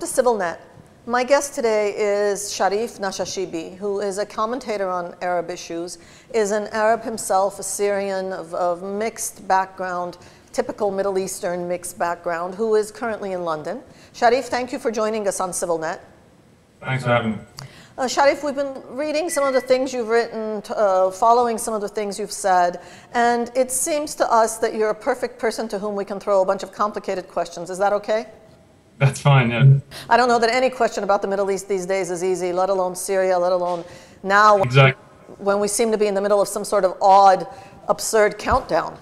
CivilNet. My guest today is Sharif Nashashibi, who is a commentator on Arab issues, is an Arab himself, a Syrian of mixed background, typical Middle Eastern mixed background, who is currently in London. Sharif, thank you for joining us on CivilNet. Thanks for having me. Sharif, we've been reading some of the things you've written, following some of the things you've said, and it seems to us that you're a perfect person to whom we can throw a bunch of complicated questions. Is that okay? That's fine, yeah. I don't know that any question about the Middle East these days is easy, let alone Syria, let alone now Exactly. when we seem to be in the middle of some sort of odd, absurd countdown.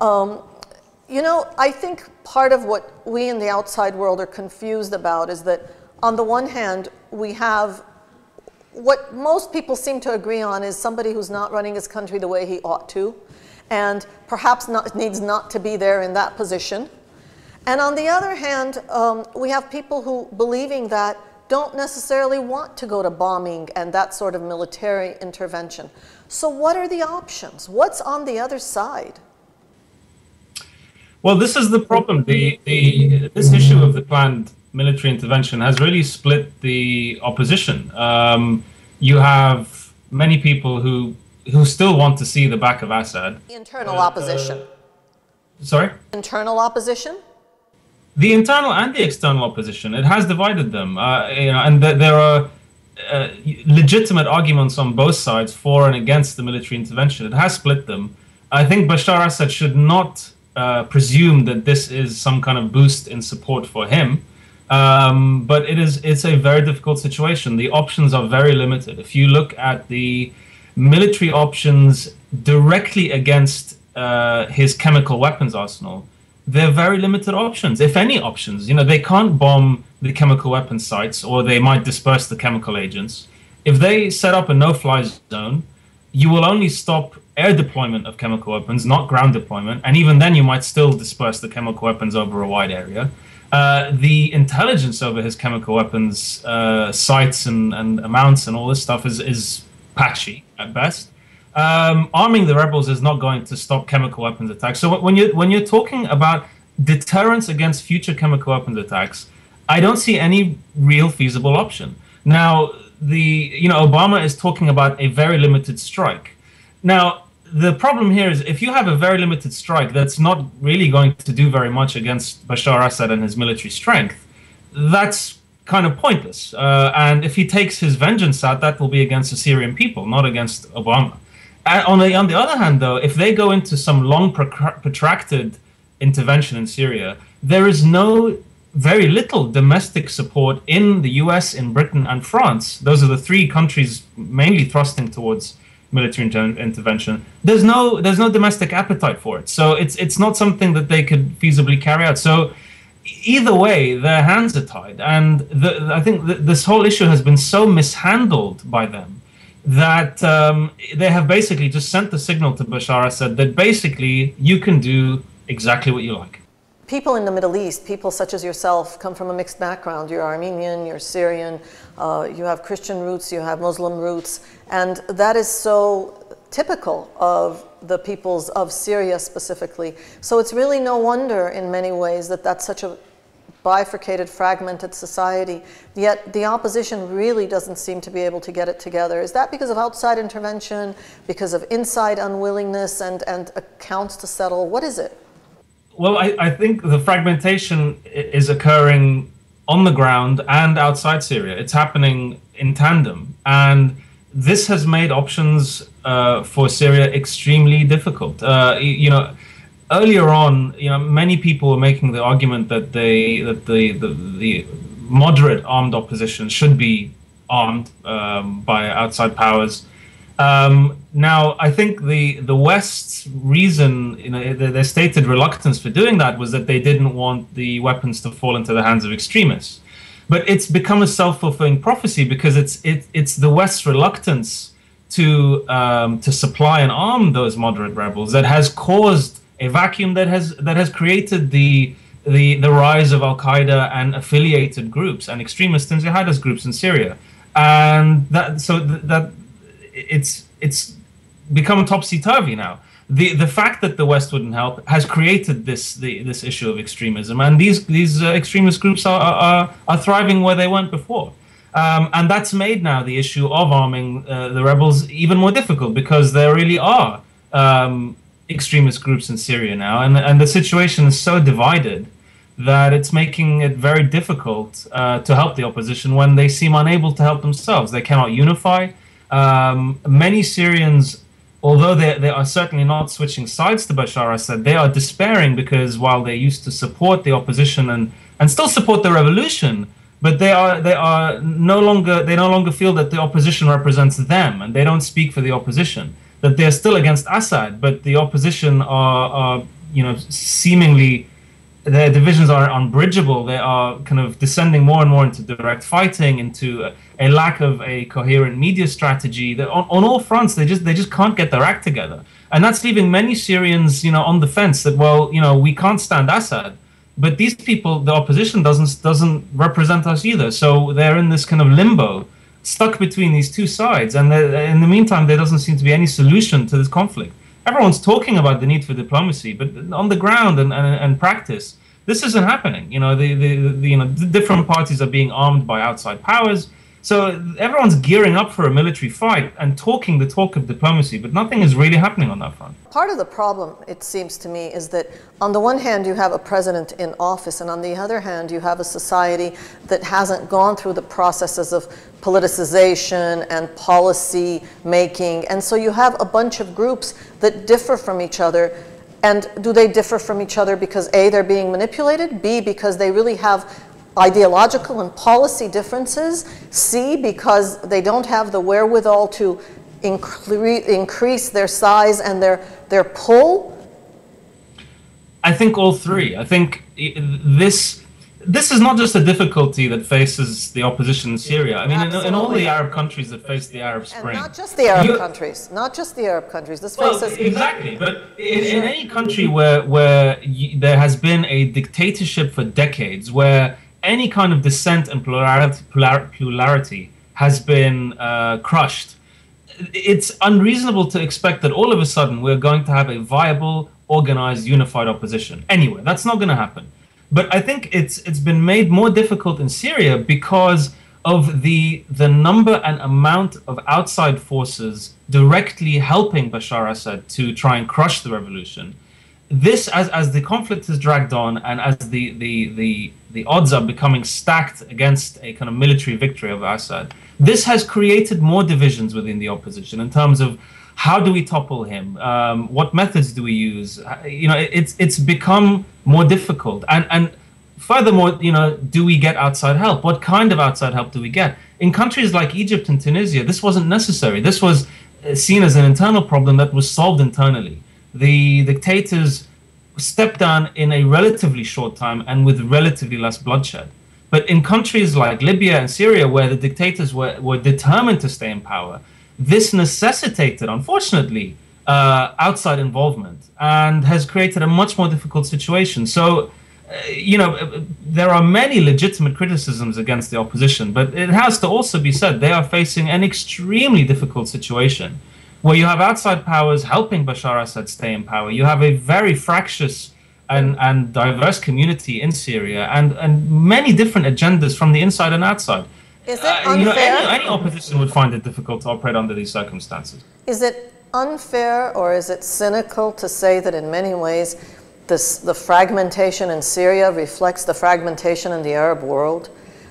You know, I think part of what we in the outside world are confused about is that on the one hand, we have what most people seem to agree on is somebody who's not running his country the way he ought to, and perhaps needs not to be there in that position. And on the other hand, we have people who, believing that, don't necessarily want to go to bombing and that sort of military intervention. So what are the options? What's on the other side? Well, this is the problem. This issue of the planned military intervention has really split the opposition. You have many people who still want to see the back of Assad. The internal opposition. Sorry? Internal opposition? The internal and the external opposition. It has divided them. And there are legitimate arguments on both sides for and against the military intervention. It has split them. I think Bashar Assad should not presume that this is some kind of boost in support for him. But it's a very difficult situation. The options are very limited. If you look at the military options directly against his chemical weapons arsenal, they're very limited options, if any options. You know, they can't bomb the chemical weapons sites, or they might disperse the chemical agents. If they set up a no-fly zone, you will only stop air deployment of chemical weapons, not ground deployment. And even then, you might still disperse the chemical weapons over a wide area. The intelligence over his chemical weapons sites and amounts and all this stuff is patchy at best. Arming the rebels is not going to stop chemical weapons attacks. So when you're talking about deterrence against future chemical weapons attacks, I don't see any real feasible option. Now, Obama is talking about a very limited strike. Now, the problem here is if you have a very limited strike that's not really going to do very much against Bashar Assad and his military strength, that's kind of pointless. And if he takes his vengeance out, that will be against the Syrian people, not against Obama. On the other hand, though, if they go into some long, protracted intervention in Syria, there is very little domestic support in the US, in Britain, and France. Those are the three countries mainly thrusting towards military intervention. There's no domestic appetite for it. So it's not something that they could feasibly carry out. So either way, their hands are tied. And I think this whole issue has been so mishandled by them that they have basically just sent the signal to Bashar Assad that basically you can do exactly what you like. People in the Middle East, people such as yourself, come from a mixed background. You're Armenian, you're Syrian, you have Christian roots, you have Muslim roots, and that is so typical of the peoples of Syria specifically. So it's really no wonder in many ways that that's such a bifurcated, fragmented society, yet the opposition really doesn't seem to be able to get it together. Is that because of outside intervention, because of inside unwillingness and accounts to settle? What is it? Well, I think the fragmentation is occurring on the ground and outside Syria. It's happening in tandem. And this has made options for Syria extremely difficult. Earlier on, many people were making the argument that the moderate armed opposition should be armed by outside powers. Now, I think the West's reason, their stated reluctance for doing that was that they didn't want the weapons to fall into the hands of extremists. But it's become a self-fulfilling prophecy because it's the West's reluctance to supply and arm those moderate rebels that has caused a vacuum that has created the rise of al-Qaeda and affiliated groups and extremist and jihadist groups in Syria, and it's become topsy-turvy now. The fact that the West wouldn't help has created this issue of extremism, and these extremist groups are thriving where they weren't before. And that's made now the issue of arming the rebels even more difficult, because there really are extremist groups in Syria now, and the situation is so divided that it's making it very difficult to help the opposition when they seem unable to help themselves. They cannot unify. Many Syrians, although they are certainly not switching sides to Bashar al-Assad, they are despairing, because while they used to support the opposition and still support the revolution, but they no longer feel that the opposition represents them, and they don't speak for the opposition. That they're still against Assad, but the opposition are seemingly, their divisions are unbridgeable. They are kind of descending more and more into direct fighting, into a lack of a coherent media strategy. That on all fronts, they just can't get their act together, and that's leaving many Syrians, on the fence. That, well, we can't stand Assad, but these people, the opposition, doesn't represent us either. So they're in this kind of limbo, stuck between these two sides, and in the meantime, there doesn't seem to be any solution to this conflict. Everyone's talking about the need for diplomacy, but on the ground and practice, this isn't happening. The different parties are being armed by outside powers. So everyone's gearing up for a military fight and talking the talk of diplomacy, but nothing is really happening on that front. Part of the problem, it seems to me, is that on the one hand you have a president in office, and on the other hand you have a society that hasn't gone through the processes of politicization and policy making, and so you have a bunch of groups that differ from each other. And do they differ from each other because A, they're being manipulated, B, because they really have ideological and policy differences, C, because they don't have the wherewithal to increase their size and their pull? I think all three. I think this is not just a difficulty that faces the opposition in Syria. I mean, in all the Arab countries that face the Arab Spring. And not just the Arab countries. Not just the Arab countries. This faces... Exactly. But in any country where there has been a dictatorship for decades, where any kind of dissent and plurality has been crushed, it's unreasonable to expect that all of a sudden we're going to have a viable, organized, unified opposition. Anyway, that's not going to happen. But I think it's been made more difficult in Syria because of the number and amount of outside forces directly helping Bashar al-Assad to try and crush the revolution. This, as the conflict has dragged on, and as the odds are becoming stacked against a kind of military victory of Assad, this has created more divisions within the opposition in terms of how do we topple him, what methods do we use. It's become more difficult, and furthermore, do we get outside help? What kind of outside help do we get? In countries like Egypt and Tunisia, this wasn't necessary. This was seen as an internal problem that was solved internally. The dictators stepped down in a relatively short time and with relatively less bloodshed. But in countries like Libya and Syria, where the dictators were determined to stay in power, this necessitated, unfortunately, outside involvement, and has created a much more difficult situation. So, there are many legitimate criticisms against the opposition, but it has to also be said they are facing an extremely difficult situation, where you have outside powers helping Bashar al-Assad stay in power. You have a very fractious and diverse community in Syria, and many different agendas from the inside and outside. Is it unfair? Any opposition would find it difficult to operate under these circumstances. Is it unfair, or is it cynical to say that in many ways the fragmentation in Syria reflects the fragmentation in the Arab world?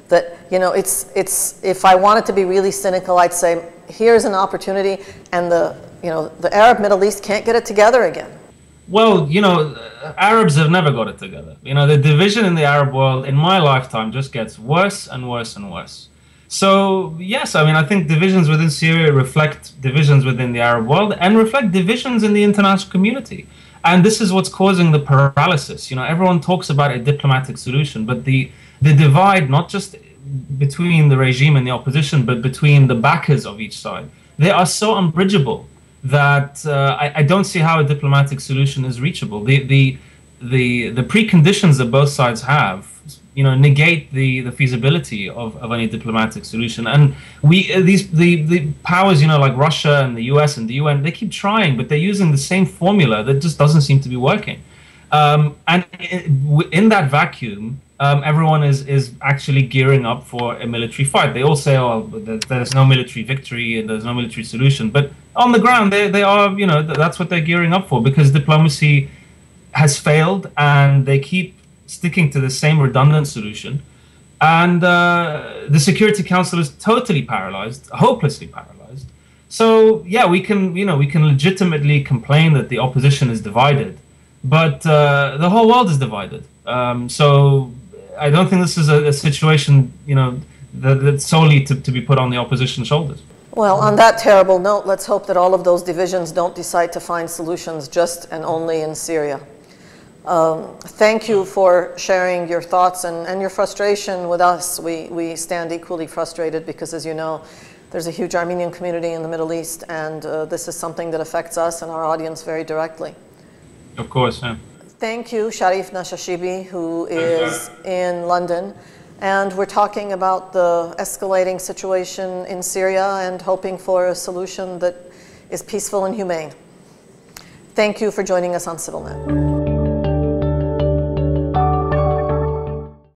That, it's if I wanted to be really cynical, I'd say here's an opportunity, and the Arab Middle East can't get it together again. Well, Arabs have never got it together. The division in the Arab world in my lifetime just gets worse and worse and worse. So, yes, I think divisions within Syria reflect divisions within the Arab world and reflect divisions in the international community. And this is what's causing the paralysis. Everyone talks about a diplomatic solution, but the divide, not just between the regime and the opposition, but between the backers of each side, they are so unbridgeable that I don't see how a diplomatic solution is reachable. The preconditions that both sides have negate the feasibility of any diplomatic solution. And the powers, like Russia and the US and the UN, they keep trying, but they're using the same formula that just doesn't seem to be working. And in that vacuum, everyone is actually gearing up for a military fight. They all say, "Oh, there's no military victory and there's no military solution." But on the ground, they are, that's what they're gearing up for, because diplomacy has failed and they keep sticking to the same redundant solution. And the Security Council is totally paralyzed, hopelessly paralyzed. So yeah, we can legitimately complain that the opposition is divided, but the whole world is divided. So I don't think this is a situation, that's solely to be put on the opposition's shoulders. Well, on that terrible note, let's hope that all of those divisions don't decide to find solutions just and only in Syria. Thank you for sharing your thoughts and your frustration with us. We stand equally frustrated because, as you know, there's a huge Armenian community in the Middle East, and this is something that affects us and our audience very directly. Of course, yeah. Thank you, Sharif Nashashibi, who is in London. And we're talking about the escalating situation in Syria and hoping for a solution that is peaceful and humane. Thank you for joining us on CivilNet.